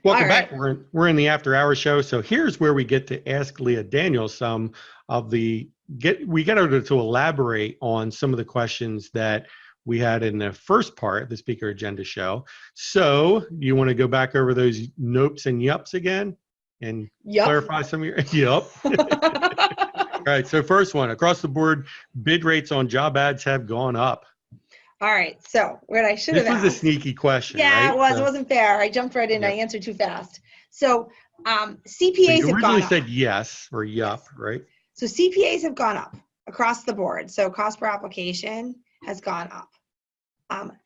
Welcome All back. right. We're in the after hour show. So here's where we get to ask Leah Daniels some of we get her to elaborate on some of the questions that we had in the first part of the speaker agenda show. So you want to go back over those nopes and yups again and Yup. clarify some of your yup. All right. So first one, across the board, bid rates on job ads have gone up. All right. So what I should have This was a asked. sneaky question, Yeah, right? it was. It So, wasn't fair. I jumped right in. I yep. answered too fast. So So CPAs you have gone originally up. said yes or yup, Yes. right? So CPAs have gone up across the board. So cost per application has gone up.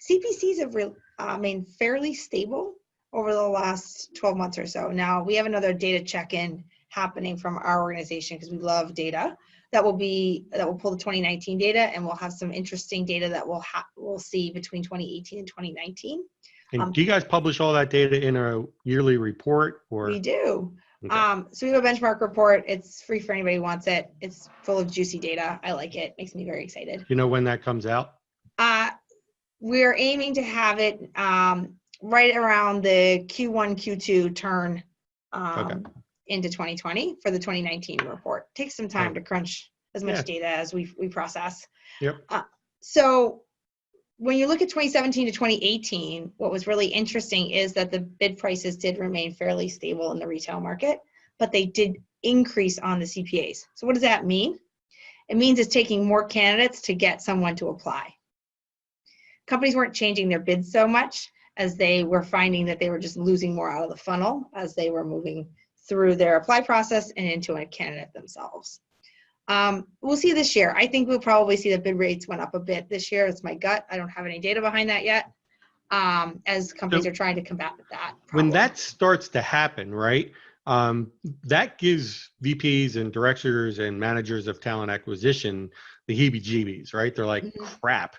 CPCs have remained fairly stable over the last 12 months or so. Now we have another data check-in happening from our organization because we love data. That will pull the 2019 data, and we'll have some interesting data that we'll see between 2018 and 2019. And do you guys publish all that data in a yearly report, or? We do. Okay. So we have a benchmark report. It's free for anybody who wants it. It's full of juicy data. I like it. Makes me very excited. You know when that comes out? We're aiming to have it right around the Q1, Q2 turn into 2020 for the 2019 report. Takes some time to crunch as much data as we process. Yep. So when you look at 2017 to 2018, what was really interesting is that the bid prices did remain fairly stable in the retail market, but they did increase on the CPAs. So what does that mean? It means it's taking more candidates to get someone to apply. Companies weren't changing their bids so much as they were finding that they were just losing more out of the funnel as they were moving through their apply process and into a candidate themselves. We'll see this year. I think we'll probably see the bid rates went up a bit this year. It's my gut. I don't have any data behind that yet, as companies are trying to combat that problem. When that starts to happen, right, that gives VPs and directors and managers of talent acquisition the heebie-jeebies, right? They're like, crap,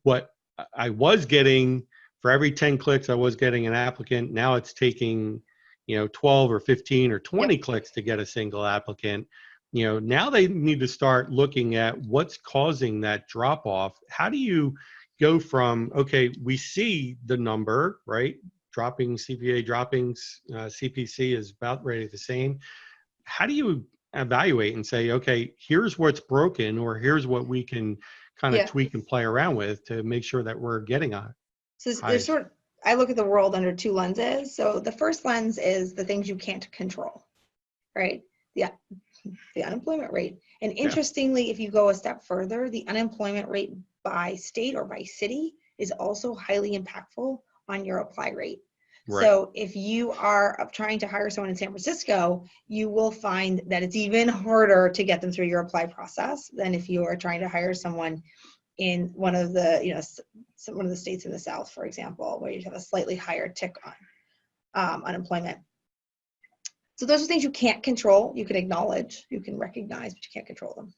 what I was getting for every 10 clicks, I was getting an applicant. Now it's taking, 12 or 15 or 20 clicks to get a single applicant. Now they need to start looking at what's causing that drop off. How do you go from, okay, we see the number, right? Dropping CPA, CPC is about ready the same. How do you evaluate and say, okay, here's what's broken, or here's what we can kind of tweak and play around with to make sure that we're getting on it? So there's I look at the world under two lenses. So the first lens is the things you can't control, right? The unemployment rate. And interestingly, if you go a step further, the unemployment rate by state or by city is also highly impactful on your apply rate. Right. So if you are trying to hire someone in San Francisco, you will find that it's even harder to get them through your apply process than if you are trying to hire someone in one of the, one of the states in the South, for example, where you have a slightly higher tick on unemployment. So those are things you can't control. You can acknowledge, you can recognize, but you can't control them.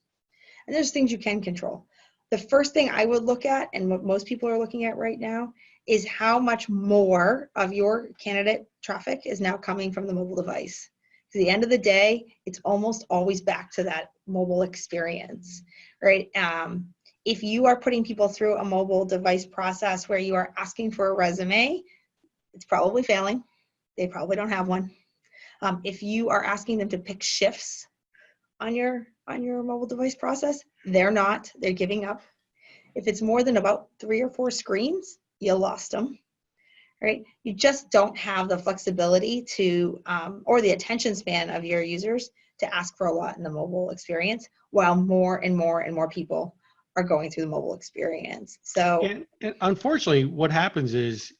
And there's things you can control. The first thing I would look at, and what most people are looking at right now, is how much more of your candidate traffic is now coming from the mobile device. At the end of the day, it's almost always back to that mobile experience, right? If you are putting people through a mobile device process where you are asking for a resume, it's probably failing. They probably don't have one. If you are asking them to pick shifts on your mobile device process, they're not. They're giving up. If it's more than about 3 or 4 screens, you lost them, right? You just don't have the flexibility to, or the attention span of your users to ask for a lot in the mobile experience, while more and more and more people are going through the mobile experience. So, and unfortunately, what happens is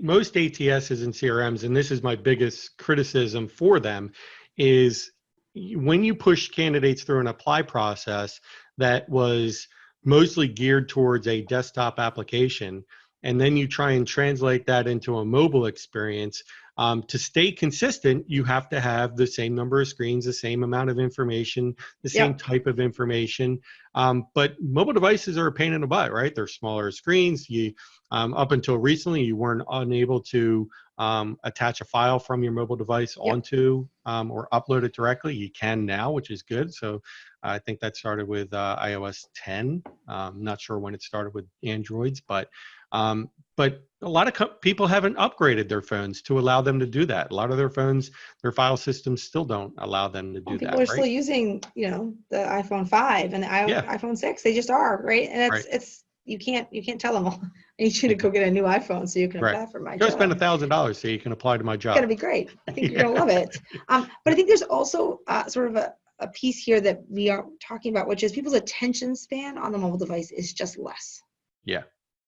most ATSs and CRMs, and this is my biggest criticism for them, is when you push candidates through an apply process that was mostly geared towards a desktop application, and then you try and translate that into a mobile experience, to stay consistent, you have to have the same number of screens, the same amount of information, the same type of information. But mobile devices are a pain in the butt, right? They're smaller screens. Up until recently, you weren't unable to attach a file from your mobile device onto or upload it directly. You can now, which is good. So I think that started with iOS 10. I'm not sure when it started with Androids, but a lot of people haven't upgraded their phones to allow them to do that. A lot of their phones, their file systems still don't allow them to Well, do people that, are still right? using, the iPhone 5 and the Yeah, iPhone 6. They just are, right? And right. it's you can't tell them, well, I need you to go get a new iPhone so you can Right. apply for my Go spend job. $1,000 so you can apply to my It's going job. to be great. I think you're Yeah. going to love it. But I think there's also sort of a piece here that we are talking about, which is people's attention span on the mobile device is just less. Yeah.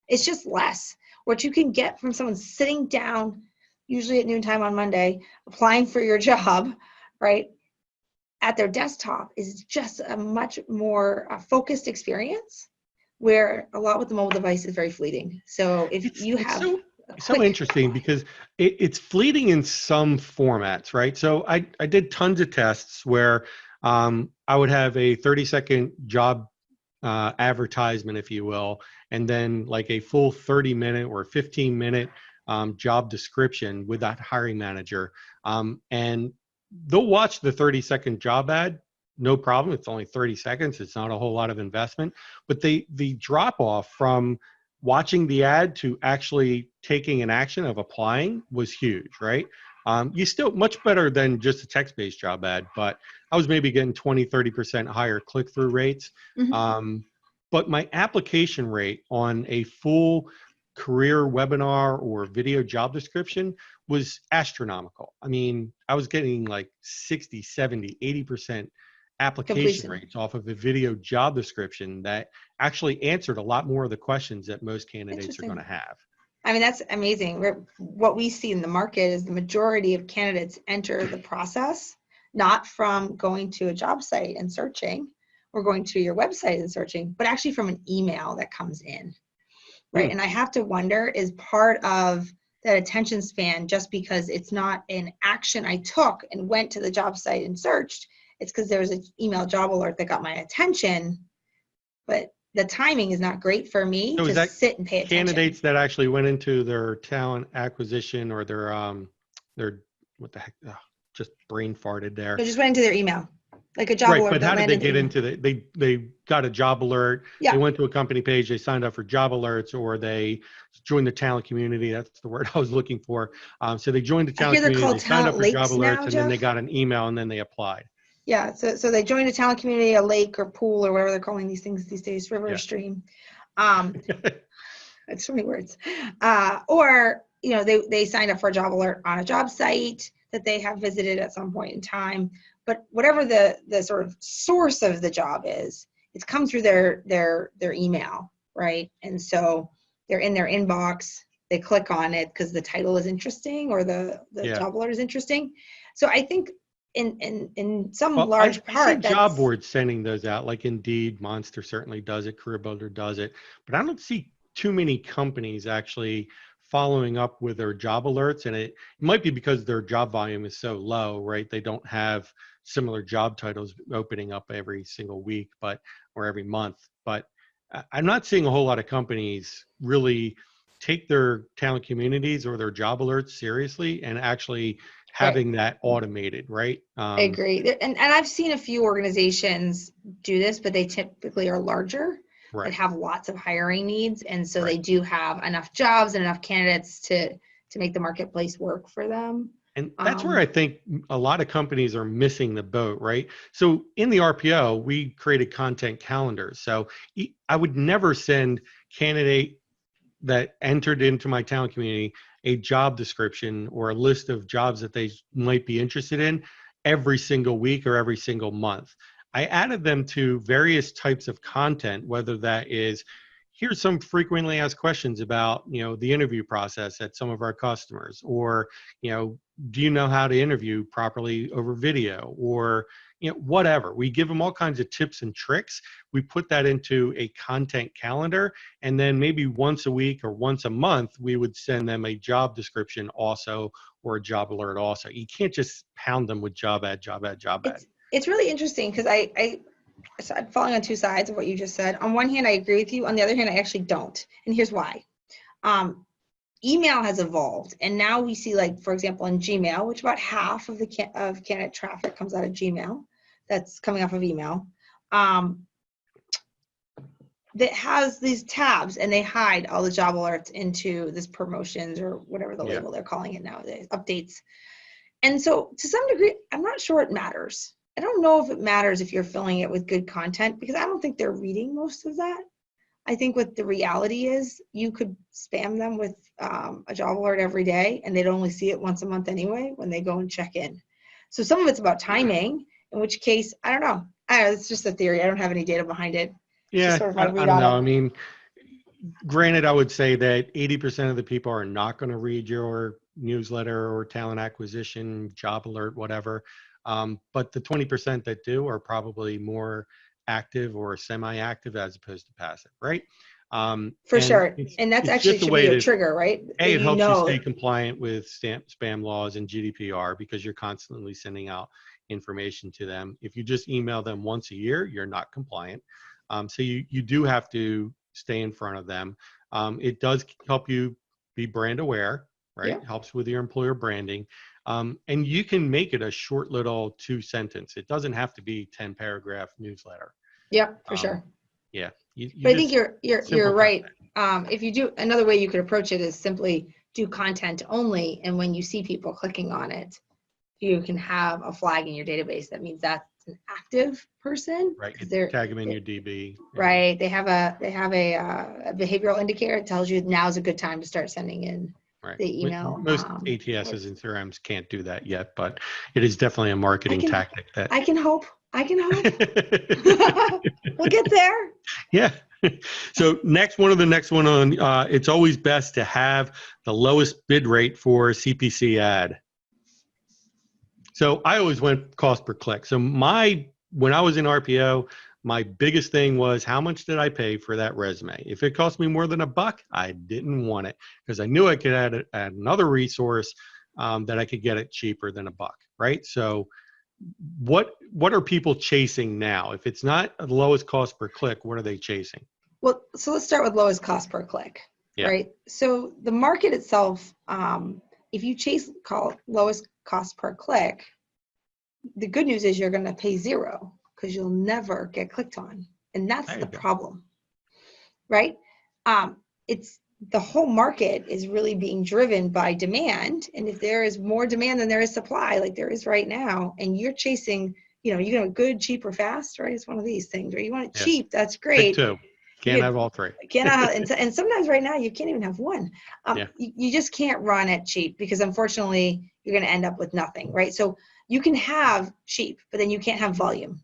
It's just less. What you can get from someone sitting down, usually at noontime on Monday, applying for your job, right, at their desktop is just a much more focused experience, where a lot with the mobile device is very fleeting. So if It's you it's have so a so quick, interesting because it's fleeting in some formats, right? So I did tons of tests where I would have a 30-second job advertisement, if you will, and then like a full 30-minute or 15-minute job description with that hiring manager. And they'll watch the 30-second job ad, no problem. It's only 30 seconds. It's not a whole lot of investment. But the drop off from watching the ad to actually taking an action of applying was huge, right? You still much better than just a text-based job ad, but I was maybe getting 20-30% higher click-through rates. Mhm. But my application rate on a full career webinar or video job description was astronomical. I mean, I was getting like 60, 70, 80% application Completion. rates off of a video job description that actually answered a lot more of the questions that most candidates are going to Interesting. have. I mean, that's amazing. What we see in the market is the majority of candidates enter the process not from going to a job site and searching or going to your website and searching, but actually from an email that comes in, right? Hmm. And I have to wonder, is part of that attention span just because it's not an action I took and went to the job site and searched? It's because there was an email job alert that got my attention, but the timing is not great for me So is to that sit and pay attention. candidates that actually went into their talent acquisition or their what the heck? Oh, just brain farted there. They just went into their email, like a job Right, alert but that how did they landed in the get email. into they got a job alert, they Yeah, went to a company page, they signed up for job alerts, or they joined the talent community. That's the word I was looking for. So they joined the I hear talent they're community, called they signed up talent for job lakes alerts, now, and then they Jeff. got an email and then they applied. Yeah, so they joined a talent community, a lake or pool or whatever they're calling these things these days, river or Yeah. stream. Um, it's so many words. Or they signed up for a job alert on a job site that they have visited at some point in time. But whatever the sort of source of the job is, it's come through their email, right? And so they're in their inbox. They click on it because the title is interesting or the Yeah. job alert is interesting. So I think in some Well, I, large I see part job that's boards sending those out, like Indeed, Monster certainly does it, Career Builder does it, but I don't see too many companies actually following up with their job alerts. And it might be because their job volume is so low, right? They don't have similar job titles opening up every single week, or every month. But I'm not seeing a whole lot of companies really take their talent communities or their job alerts seriously and actually right. having that automated, right? I agree. And I've seen a few organizations do this, but they typically are larger that Right, have lots of hiring needs. And so right. they do have enough jobs and enough candidates to make the marketplace work for them. And that's where I think a lot of companies are missing the boat, right? So in the RPO, we created content calendars. So I would never send candidate that entered into my talent community a job description or a list of jobs that they might be interested in every single week or every single month. I added them to various types of content, whether that is here's some frequently asked questions about the interview process at some of our customers, or do you know how to interview properly over video, or whatever. We give them all kinds of tips and tricks. We put that into a content calendar, and then maybe once a week or once a month we would send them a job description also, or a job alert also. You can't just pound them with job ad, job ad, job ad. It's really interesting because so I'm falling on two sides of what you just said. On one hand, I agree with you. On the other hand, I actually don't. And here's why. Email has evolved, and now we see, like, for example, in Gmail, which about half of of candidate traffic comes out of Gmail. That's coming off of email. that has these tabs, and they hide all the job alerts into this promotions or whatever the label they're calling it nowadays, updates. And so to some degree, I'm not sure it matters. I don't know if it matters if you're filling it with good content, because I don't think they're reading most of that. I think what the reality is, you could spam them with a job alert every day, and they'd only see it once a month anyway when they go and check in. So some of it's about timing, in which case, I don't know. It's just a theory. I don't have any data behind it. Yeah, Sort of I don't know. I mean, granted, I would say that 80% of the people are not going to read your newsletter or talent acquisition, job alert, whatever. But the 20% that do are probably more active or semi-active as opposed to passive, right? For sure. And that's actually should be a trigger, right? It helps you stay compliant with spam laws and GDPR, because you're constantly sending out information to them. If you just email them once a year, you're not compliant. So you do have to stay in front of them. It does help you be brand aware, right? Yeah. It helps with your employer branding. And you can make it a short little 2-sentence. It doesn't have to be 10-paragraph newsletter. Yeah, for sure. Yeah. But I think you're right. If you do, another way you could approach it is simply do content only. And when you see people clicking on it, you can have a flag in your database that means that's an active person. Right. Tag them in your DB. Right. They have a behavioral indicator. It tells you now's a good time to start sending in the email. Most ATSs and CRMs can't do that yet, but it is definitely a marketing tactic that I can hope. We'll get there. Yeah. So one of the next one on, it's always best to have the lowest bid rate for a CPC ad. So I always went cost per click. So when I was in RPO, my biggest thing was, how much did I pay for that resume? If it cost me more than $1, I didn't want it, because I knew I could add another resource that I could get it cheaper than $1, right? So what are people chasing now? If it's not the lowest cost per click, what are they chasing? Well, so let's start with lowest cost per click, right? So the market itself, if you call lowest cost per click, the good news is you're going to pay zero, because you'll never get clicked on. And that's the problem, right? The whole market is really being driven by demand. And if there is more demand than there is supply, like there is right now, and you're chasing, you know, good, cheap, or fast, right? It's one of these things, right? You want it cheap, that's great. Pick two. Can't have all three. And sometimes right now you can't even have one. You just can't run it cheap, because unfortunately you're going to end up with nothing, right? So you can have cheap, but then you can't have volume.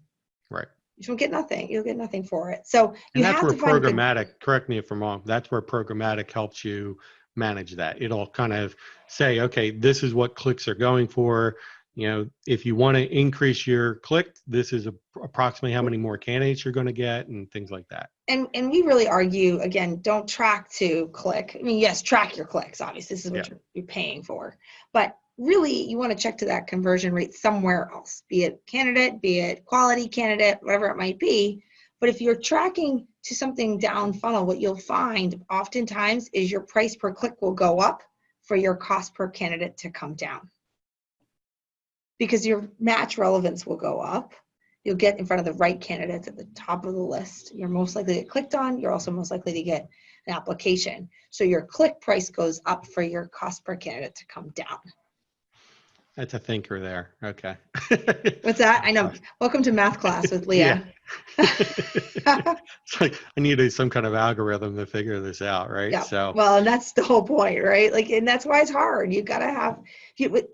Right. You won't get nothing. You'll get nothing for it. So you have to find programmatic. Correct me if I'm wrong. That's where programmatic helps you manage that. It'll kind of say, okay, this is what clicks are going for. You know, if you want to increase your click, this is approximately how many more candidates you're going to get, and things like that. And we really argue, again, don't track to click. I mean, yes, track your clicks. Obviously, this is what you're paying for. But really, you want to check to that conversion rate somewhere else, be it candidate, be it quality candidate, whatever it might be. But if you're tracking to something down funnel, what you'll find oftentimes is your price per click will go up for your cost per candidate to come down, because your match relevance will go up. You'll get in front of the right candidates at the top of the list. You're most likely to get clicked on. You're also most likely to get an application. So your click price goes up for your cost per candidate to come down. That's a thinker there. Okay. What's that? I know. Welcome to math class with Leah. It's like I need some kind of algorithm to figure this out, right? Yeah. So well, and that's the whole point, right? Like, and that's why it's hard. You got to have,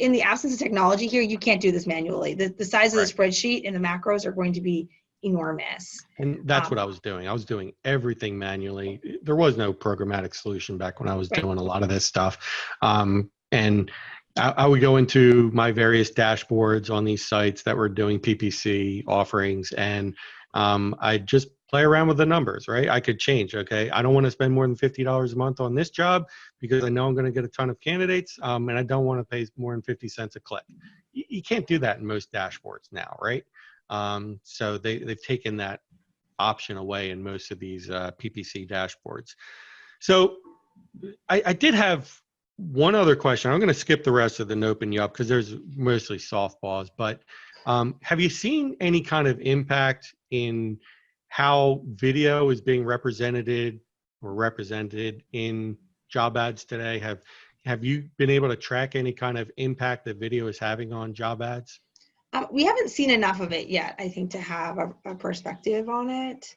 in the absence of technology here, you can't do this manually. The size of the spreadsheet and the macros are going to be enormous. And that's what I was doing. I was doing everything manually. There was no programmatic solution back when I was doing a lot of this stuff. And I would go into my various dashboards on these sites that were doing PPC offerings, and I just play around with the numbers, right? I could change, okay? I don't want to spend more than $50 a month on this job because I know I'm going to get a ton of candidates, and I don't want to pay more than 50 cents a click. You can't do that in most dashboards now, right? So they've taken that option away in most of these PPC dashboards. So I did have one other question. I'm going to skip the rest of the Open You Up because there's mostly softballs, but have you seen any kind of impact in how video is being represented in job ads today? Have you been able to track any kind of impact that video is having on job ads? We haven't seen enough of it yet, I think, to have a perspective on it.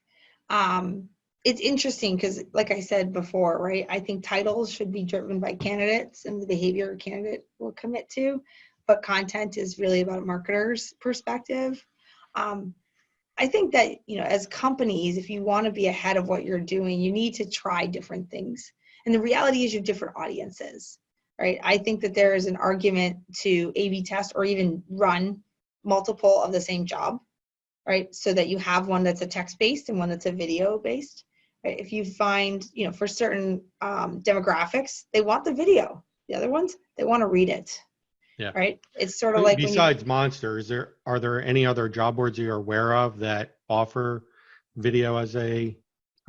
It's interesting because, like I said before, right, I think titles should be driven by candidates and the behavior a candidate will commit to, but content is really about a marketer's perspective. I think that, as companies, if you want to be ahead of what you're doing, you need to try different things. And the reality is you have different audiences, right? I think that there is an argument to A/B test or even run multiple of the same job, right? So that you have one that's a text-based and one that's a video-based, right? If you find, for certain demographics, they want the video. The other ones, they want to read it. Yeah. Right. It's sort of like besides Monster, are there any other job boards you're aware of that offer video as a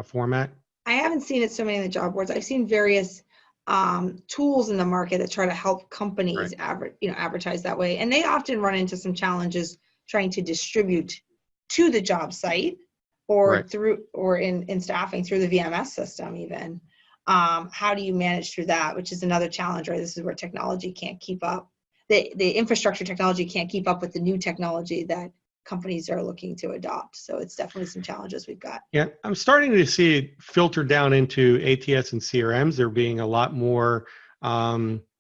format? I haven't seen it so many in the job boards. I've seen various tools in the market that try to help companies advertise that way. And they often run into some challenges trying to distribute to the job site or in staffing through the VMS system even. How do you manage through that, which is another challenge, right? This is where technology can't keep up. The infrastructure technology can't keep up with the new technology that companies are looking to adopt. So it's definitely some challenges we've got. Yeah, I'm starting to see it filter down into ATS and CRMs. They're being a lot more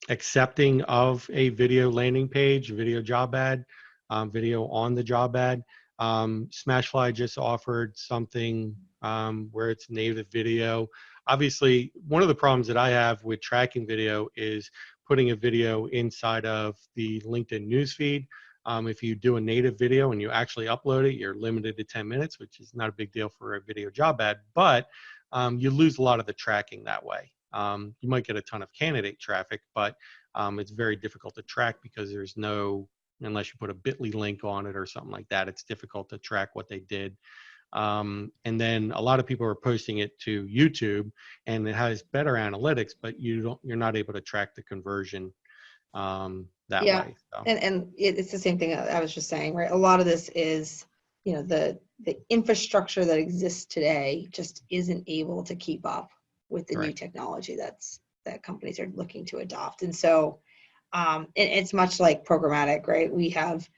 accepting of a video landing page, video job ad, video on the job ad. Smashfly just offered something where it's native video. Obviously, one of the problems that I have with tracking video is putting a video inside of the LinkedIn newsfeed. If you do a native video and you actually upload it, you're limited to 10 minutes, which is not a big deal for a video job ad, but you lose a lot of the tracking that way. You might get a ton of candidate traffic, but it's very difficult to track because there's no, unless you put a bit.ly link on it or something like that, it's difficult to track what they did. And then a lot of people are posting it to YouTube and it has better analytics, but you're not able to track the conversion that way. So. And it's the same thing I was just saying, right? A lot of this is, the infrastructure that exists today just isn't able to keep up with the new technology that companies are looking to adopt. And so it's much like programmatic, right? We have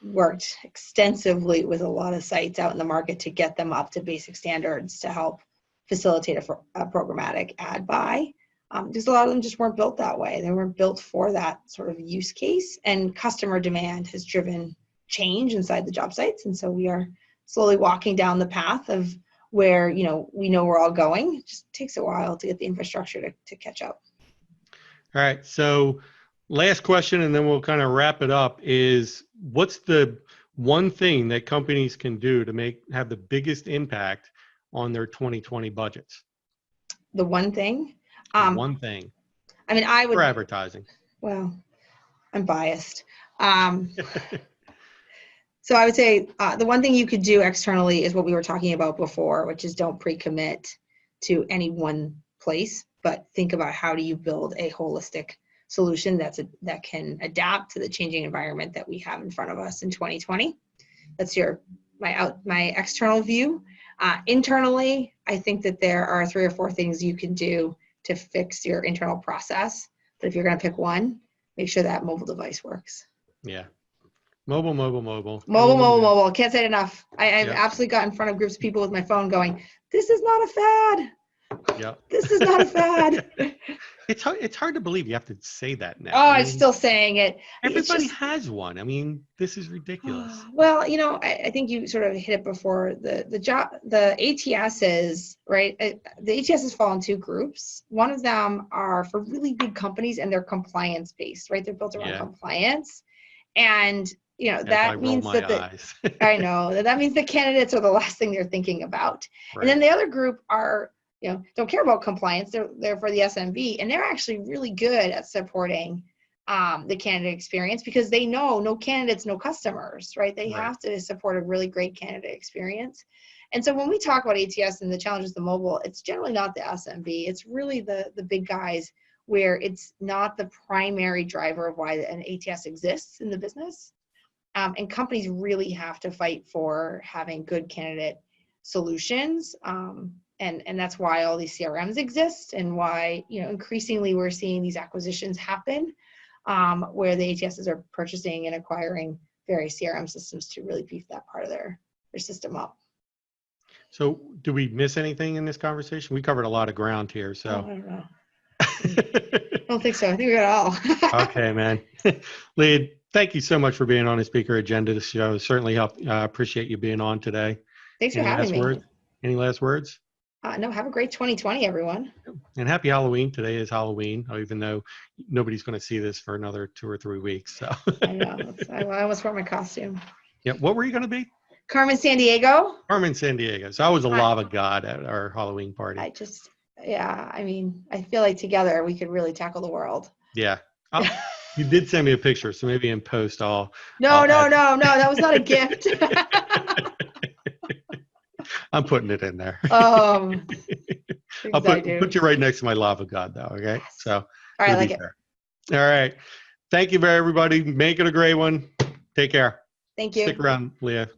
worked extensively with a lot of sites out in the market to get them up to basic standards to help facilitate a programmatic ad buy. Because a lot of them just weren't built that way. They weren't built for that sort of use case, and customer demand has driven change inside the job sites. And so we are slowly walking down the path of where, we know we're all going. It just takes a while to get the infrastructure to catch up. All right. So last question, and then we'll kind of wrap it up, is what's the one thing that companies can do to have the biggest impact on their 2020 budgets? The one thing? One thing. I mean, I would. For advertising. Well, I'm biased. So I would say the one thing you could do externally is what we were talking about before, which is don't pre-commit to any one place, but think about how do you build a holistic solution that can adapt to the changing environment that we have in front of us in 2020. That's my external view. Internally, I think that there are 3 or 4 things you can do to fix your internal process. But if you're going to pick one, make sure that mobile device works. Yeah. Mobile. Mobile. Can't say it enough. I've absolutely got in front of groups of people with my phone going, this is not a fad. Yep. This is not a fad. It's hard to believe you have to say that now. Oh, I'm still saying it. Everybody has one. I mean, this is ridiculous. Well, I think you sort of hit it before. The ATSs, right? The ATSs fall in 2 groups. One of them are for really big companies and they're compliance based, right? They're built around compliance. And that means that I know that means the candidates are the last thing they're thinking about. Right. And then the other group are, don't care about compliance. They're for the SMB, and they're actually really good at supporting the candidate experience because they know no candidates, no customers, right? They have to support a really great candidate experience. And so when we talk about ATS and the challenges of the mobile, it's generally not the SMB. It's really the big guys where it's not the primary driver of why an ATS exists in the business. And companies really have to fight for having good candidate solutions. And that's why all these CRMs exist, and why, increasingly we're seeing these acquisitions happen, where the ATSs are purchasing and acquiring various CRM systems to really beef that part of their system up. So do we miss anything in this conversation? We covered a lot of ground here. So I don't know. I don't think so. I think we got it all. Okay, man. Leah, thank you so much for being on the speaker agenda this show. Certainly helped. Appreciate you being on today. Thanks for having me. Words? Any last words? No, have a great 2020, everyone. And happy Halloween. Today is Halloween, even though nobody's going to see this for another 2 or 3 weeks. So I know. I almost wore my costume. Yeah. What were you going to be? Carmen Sandiego. Carmen Sandiego. So I was a lava god at our Halloween party. I feel like together we could really tackle the world. Yeah. You did send me a picture, so maybe in post No, that was not a gift. I'm putting it in there. I'll put you right next to my lava god, though. Okay. Yes. So, all right, I like it. All right. Thank you, everybody. Make it a great one. Take care. Thank you. Stick around, Leah.